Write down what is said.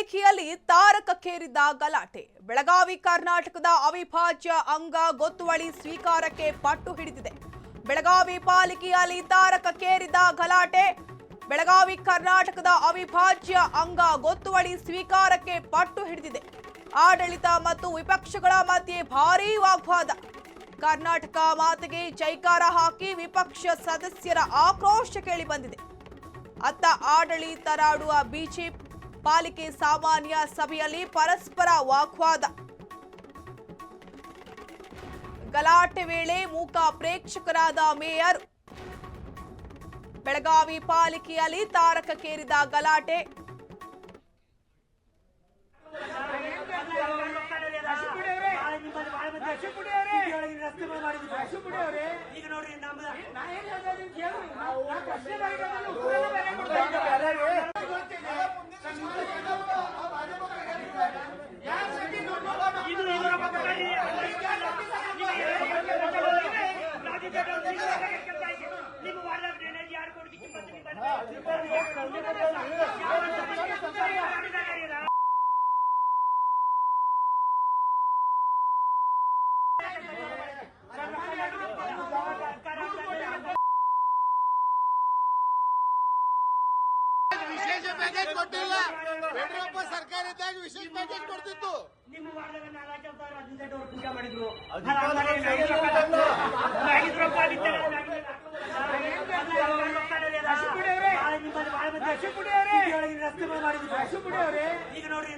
ಪಾಲಿಕೆಯಲ್ಲಿ ತಾರಕಕ್ಕೇರಿದ ಗಲಾಟೆ. ಬೆಳಗಾವಿ ಕರ್ನಾಟಕದ ಅವಿಭಾಜ್ಯ ಅಂಗ ಗೊತ್ತುವಳಿ ಸ್ವೀಕಾರಕ್ಕೆ ಪಟ್ಟು ಹಿಡಿದಿದೆ. ಬೆಳಗಾವಿ ಪಾಲಿಕೆಯಲ್ಲಿ ತಾರಕಕ್ಕೇರಿದ ಗಲಾಟೆ. ಬೆಳಗಾವಿ ಕರ್ನಾಟಕದ ಅವಿಭಾಜ್ಯ ಅಂಗ ಗೊತ್ತುವಳಿ ಸ್ವೀಕಾರಕ್ಕೆ ಪಟ್ಟು ಹಿಡಿದಿದೆ. ಆಡಳಿತ ಮತ್ತು ವಿಪಕ್ಷಗಳ ಮಧ್ಯೆ ಭಾರೀ ವಾಗ್ವಾದ. ಕರ್ನಾಟಕ ಮಾತಿಗೆ ಜೈಕಾರ ಹಾಕಿ ವಿಪಕ್ಷ ಸದಸ್ಯರ ಆಕ್ರೋಶ ಕೇಳಿ ಬಂದಿದೆ. ಅತ್ತ ಆಡಳಿತರಾಡುವ ಬಿಜೆಪಿ ಪಾಲಿಕೆ ಸಾಮಾನ್ಯ ಸಭೆಯಲ್ಲಿ ಪರಸ್ಪರ ವಾಗ್ವಾದ. ಗಲಾಟೆ ವೇಳೆ ಮೂಕ ಪ್ರೇಕ್ಷಕರಾದ ಮೇಯರ್. ಬೆಳಗಾವಿ ಪಾಲಿಕೆಯಲ್ಲಿ ತಾರಕಕ್ಕೇರಿದ ಗಲಾಟೆ. ವಿಶೇಷ ಪ್ಯಾಕೇಜ್ ಕೊಟ್ಟಿಲ್ಲ. ಯಡಿಯೂರಪ್ಪ ಸರ್ಕಾರ ಇದ್ದಾಗ ವಿಶೇಷ ಪ್ಯಾಕೇಜ್ ಕೊಡ್ತಿತ್ತು. ನಿಮ್ಮ ವಾರ್ಡ್ದಾಗ 4,000 ಪೂಜೆ ಮಾಡಿದ್ರು. ಈಗ ನೋಡ್ರಿ